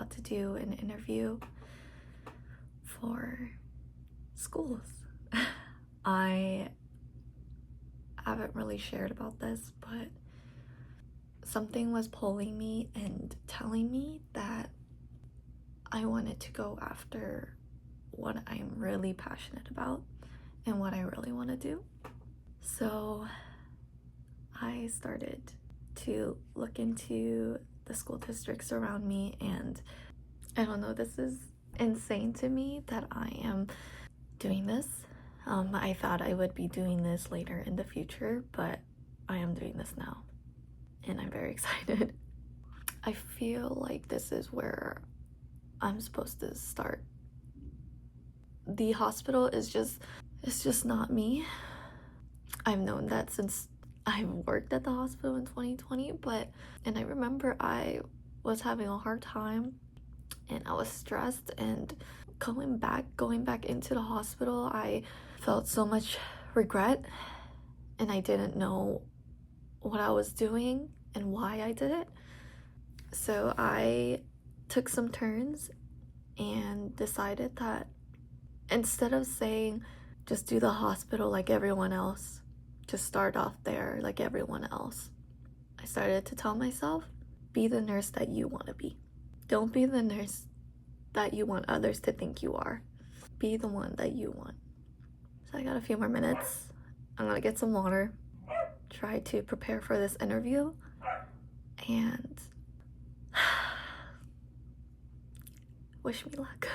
about to do an interview for schools. I haven't really shared about this, but something was pulling me and telling me that I wanted to go after what I'm really passionate about and what I really want to do. So I started to look into the school districts around me, and I don't know, this is insane to me that I am doing this. I thought I would be doing this later in the future, but I am doing this now, and I'm very excited. I feel like this is where I'm supposed to start. The hospital is just not me. I've known that since I've worked at the hospital in 2020, and I remember I was having a hard time and I was stressed, and going back into the hospital, I felt so much regret, and I didn't know what I was doing and why I did it. So I took some turns and decided that instead of saying just do the hospital like everyone else, just start off there like everyone else, I started to tell myself, be the nurse that you want to be. Don't be the nurse that you want others to think you are. Be the one that you want. So I got a few more minutes. I'm gonna get some water, try to prepare for this interview, and wish me luck.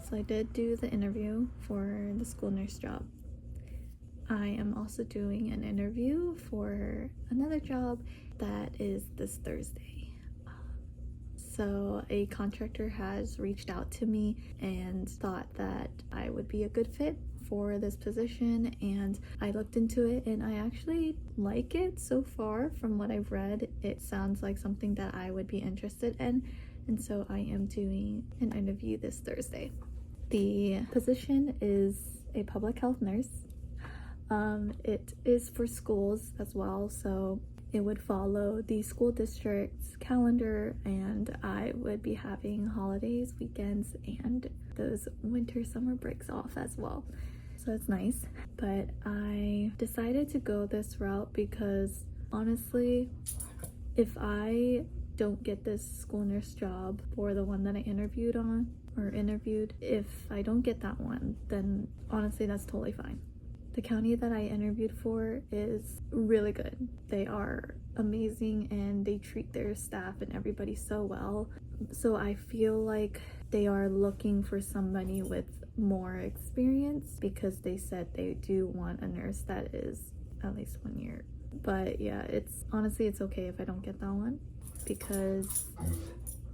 So I did do the interview for the school nurse job. I am also doing an interview for another job that is this Thursday. So a contractor has reached out to me and thought that I would be a good fit for this position, and I looked into it and I actually like it so far. From what I've read, it sounds like something that I would be interested in, and so I am doing an interview this Thursday. The position is a public health nurse. It is for schools as well, so it would follow the school district's calendar, and I would be having holidays, weekends, and those summer breaks off as well. So it's nice. But I decided to go this route because honestly, if I don't get this school nurse job for the one that I interviewed, if I don't get that one, then honestly that's totally fine. The county that I interviewed for is really good. They are amazing and they treat their staff and everybody so well. So I feel like they are looking for somebody with more experience, because they said they do want a nurse that is at least 1 year. But yeah, it's okay if I don't get that one, because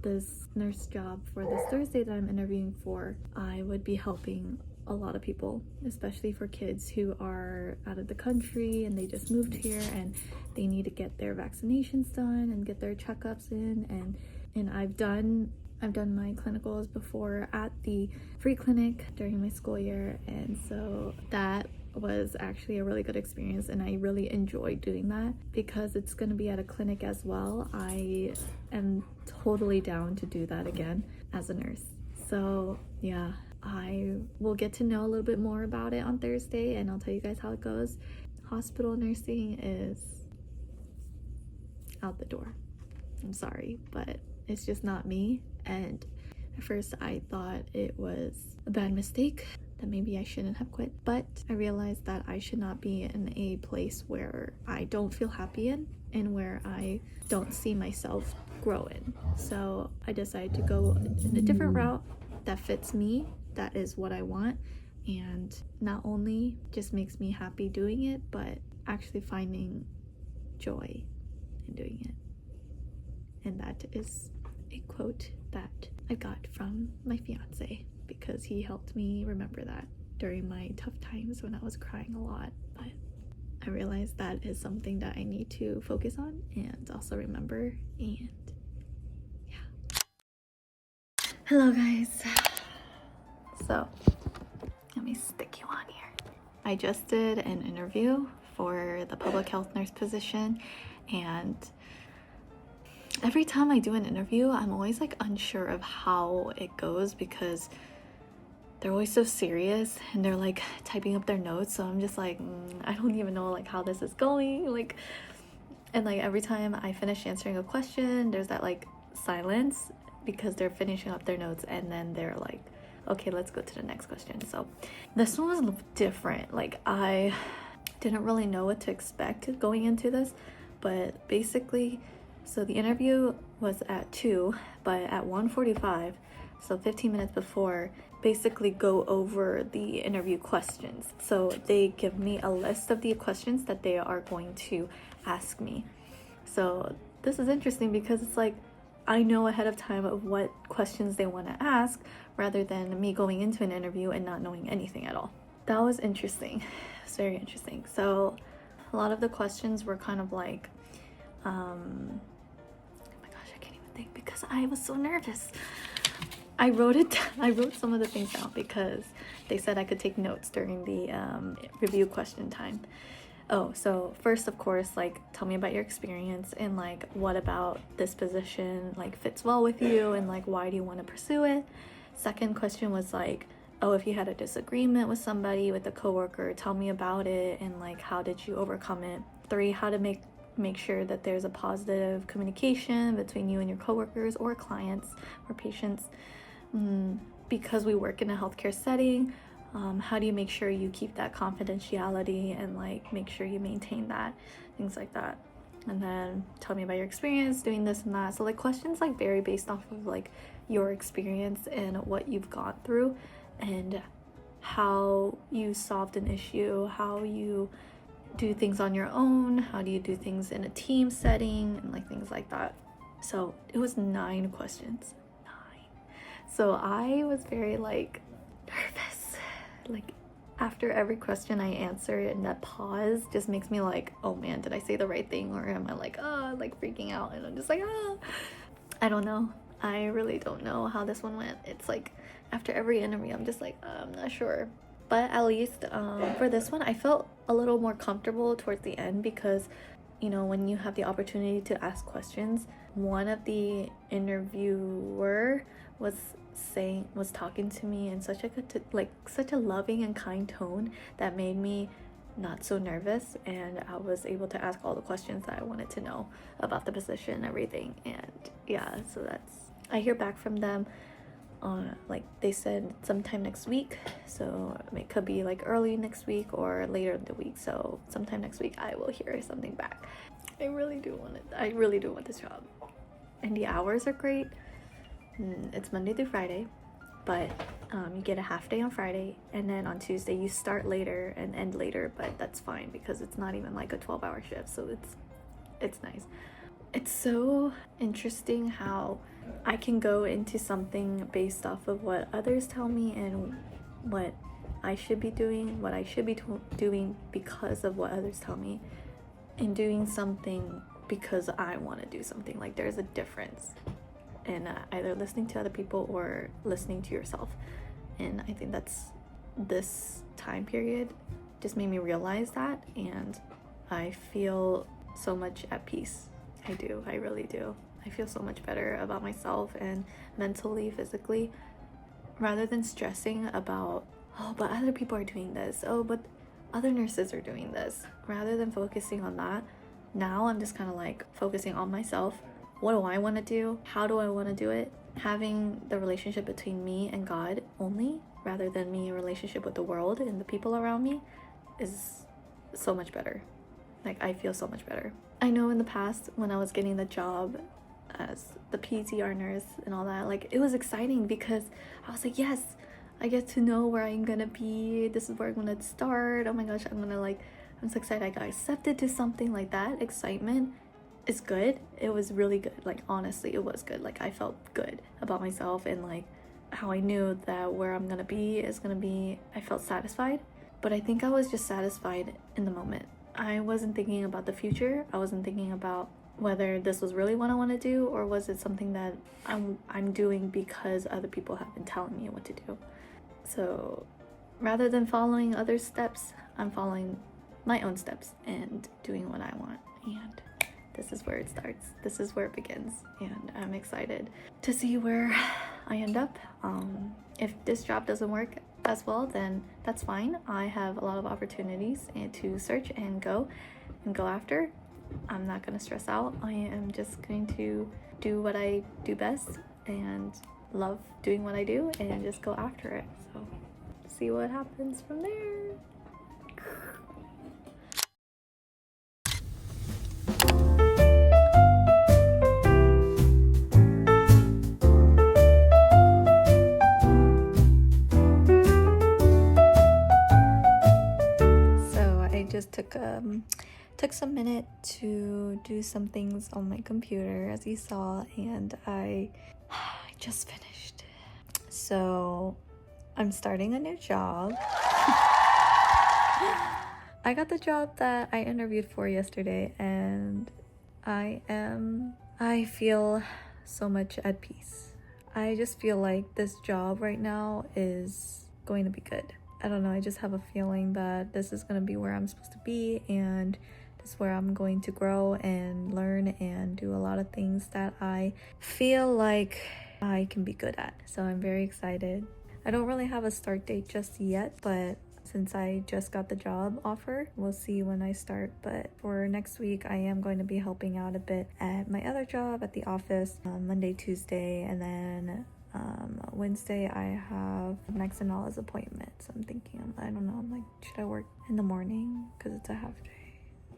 this nurse job for this Thursday that I'm interviewing for, I would be helping a lot of people, especially for kids who are out of the country and they just moved here and they need to get their vaccinations done and get their checkups in, and I've done my clinicals before at the free clinic during my school year, and so that was actually a really good experience, and I really enjoyed doing that because it's going to be at a clinic as well. I am totally down to do that again as a nurse. So yeah, I will get to know a little bit more about it on Thursday, and I'll tell you guys how it goes. Hospital nursing is out the door. I'm sorry, but it's just not me. And at first I thought it was a bad mistake, that maybe I shouldn't have quit, but I realized that I should not be in a place where I don't feel happy in and where I don't see myself grow in. So I decided to go in a different route that fits me, that is what I want, and not only just makes me happy doing it, but actually finding joy in doing it. And that is a quote that I got from my fiance, because he helped me remember that during my tough times when I was crying a lot. But I realized that is something that I need to focus on and also remember. And yeah. Hello guys. So let me stick you on here. I just did an interview for the public health nurse position, and every time I do an interview, I'm always like unsure of how it goes, because they're always so serious and they're like typing up their notes. So I'm just like, I don't even know like how this is going. Like, and like every time I finish answering a question, there's that like silence because they're finishing up their notes, and then they're like, okay, let's go to the next question. So this one was different. Like, I didn't really know what to expect going into this, but basically, so the interview was at 2, but at 1:45, so 15 minutes before, basically go over the interview questions. So they give me a list of the questions that they are going to ask me. So this is interesting because it's like I know ahead of time of what questions they want to ask, rather than me going into an interview and not knowing anything at all. That was interesting. It's very interesting. So a lot of the questions were kind of like, oh my gosh, I can't even think because I was so nervous. I wrote some of the things down because they said I could take notes during the review question time. Oh, so first, of course, like, tell me about your experience, and like, what about this position like fits well with you, and like, why do you want to pursue it? Second question was like, oh, if you had a disagreement with somebody, with a coworker, tell me about it, and like, how did you overcome it? 3, how to make sure that there's a positive communication between you and your coworkers or clients or patients. Because we work in a healthcare setting, how do you make sure you keep that confidentiality and like make sure you maintain that, things like that. And then tell me about your experience doing this and that. So like questions like vary based off of like your experience and what you've gone through, and how you solved an issue, how you do things on your own, how do you do things in a team setting, and like things like that. So it was 9 questions. So I was very like nervous. Like after every question I answer, and that pause just makes me like, oh man, did I say the right thing, or am I like freaking out? And I'm just like, I don't know. I really don't know how this one went. It's like after every interview, I'm just like, I'm not sure. But at least for this one, I felt a little more comfortable towards the end, because you know, when you have the opportunity to ask questions, one of the interviewer was talking to me in such a loving and kind tone that made me not so nervous, and I was able to ask all the questions that I wanted to know about the position and everything. And yeah, so I hear back from them like they said sometime next week, so it could be like early next week or later in the week. So sometime next week I will hear something back. I really do want this job, and the hours are great. It's Monday through Friday, but you get a half day on Friday, and then on Tuesday you start later and end later, but that's fine because it's not even like a 12-hour shift, so it's nice. It's so interesting how I can go into something based off of what others tell me and what I should be doing, doing because of what others tell me, and doing something because I want to do something. Like, there's a difference in either listening to other people or listening to yourself. And I think this time period just made me realize that, and I feel so much at peace. I really do. I feel so much better about myself, and mentally, physically, rather than stressing about, oh, but other people are doing this, oh, but other nurses are doing this. Rather than focusing on that, now I'm just kind of like focusing on myself. What do I want to do? How do I want to do it? Having the relationship between me and God only, rather than me a relationship with the world and the people around me, is so much better. Like, I feel so much better. I know in the past when I was getting the job as the Peds ER nurse and all that, like, it was exciting because I was like, yes, I get to know where I'm gonna be. This is where I'm gonna start. Oh my gosh, I'm so excited I got accepted to something, like that excitement is good. It was really good. Like, honestly, it was good. Like, I felt good about myself, and like how I knew that where I'm gonna be is gonna be, I felt satisfied. But I think I was just satisfied in the moment. I wasn't thinking about the future. I wasn't thinking about whether this was really what I want to do, or was it something that I'm doing because other people have been telling me what to do. So rather than following other steps, I'm following my own steps and doing what I want. And this is where it starts. This is where it begins. And I'm excited to see where I end up. If this job doesn't work as well, then that's fine. I have a lot of opportunities to search and go after. I'm not going to stress out. I am just going to do what I do best and love doing what I do and just go after it. So see what happens from there. So I just took some minute to do some things on my computer, as you saw, and I just finished. So I'm starting a new job. I got the job that I interviewed for yesterday, and I feel so much at peace. I just feel like this job right now is going to be good. I don't know, I just have a feeling that this is going to be where I'm supposed to be, and this is where I'm going to grow and learn and do a lot of things that I feel like I can be good at. So I'm very excited. I don't really have a start date just yet, but since I just got the job offer, we'll see when I start. But for next week, I am going to be helping out a bit at my other job at the office, Monday, Tuesday, and then Wednesday I have Max and Nala's appointment. So I'm thinking, I don't know, I'm like, should I work in the morning because it's a half day?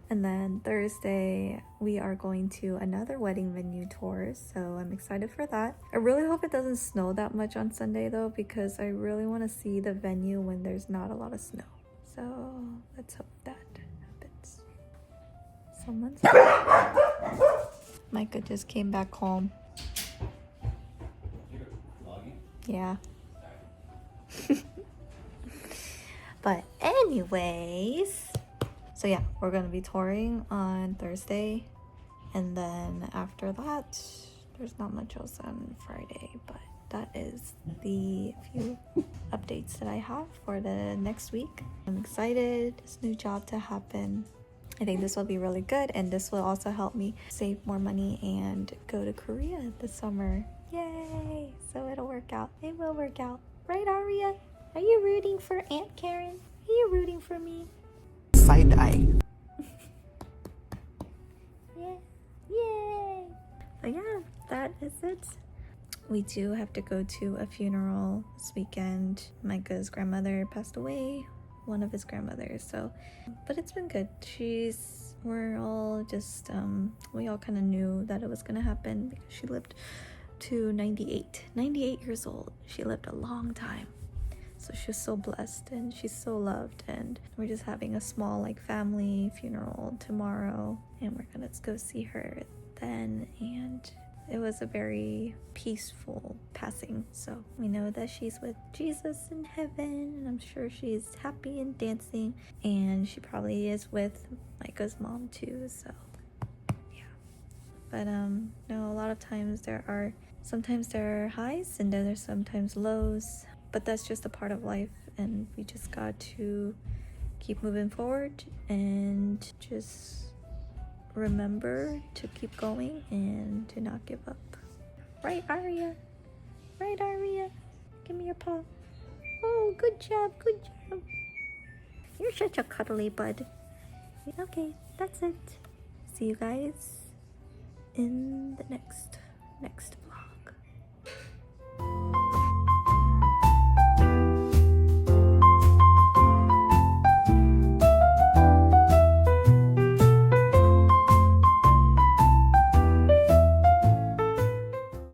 And then Thursday, we are going to another wedding venue tour, so I'm excited for that. I really hope it doesn't snow that much on Sunday though, because I really want to see the venue when there's not a lot of snow. So let's hope that happens. Someone's Micah just came back home. Yeah. But anyways, so yeah, we're gonna be touring on Thursday, and then after that, there's not much else on Friday, but that is the few updates that I have for the next week. I'm excited, this new job to happen. I think this will be really good, and this will also help me save more money and go to Korea this summer. Yay! So it'll work out. It will work out. Right, Aria? Are you rooting for Aunt Karen? Are you rooting for me? Side eye. Yeah. Yay! But yeah, that is it. We do have to go to a funeral this weekend. Micah's grandmother passed away, one of his grandmothers, so, but it's been good. We're all just, we all kind of knew that it was gonna happen because she lived to 98 years old. She lived a long time. So she's so blessed and she's so loved, and we're just having a small like family funeral tomorrow, and we're gonna go see her then. And it was a very peaceful passing, so we know that she's with Jesus in heaven, and I'm sure she's happy and dancing, and she probably is with Micah's mom too. So yeah, but no, a lot of times there are highs and then there's sometimes lows, but that's just a part of life, and we just got to keep moving forward and just remember to keep going and to not give up. Right, Aria? Right, Aria? Give me your paw. Oh, good job, good job. You're such a cuddly bud. Okay, that's it. See you guys in the next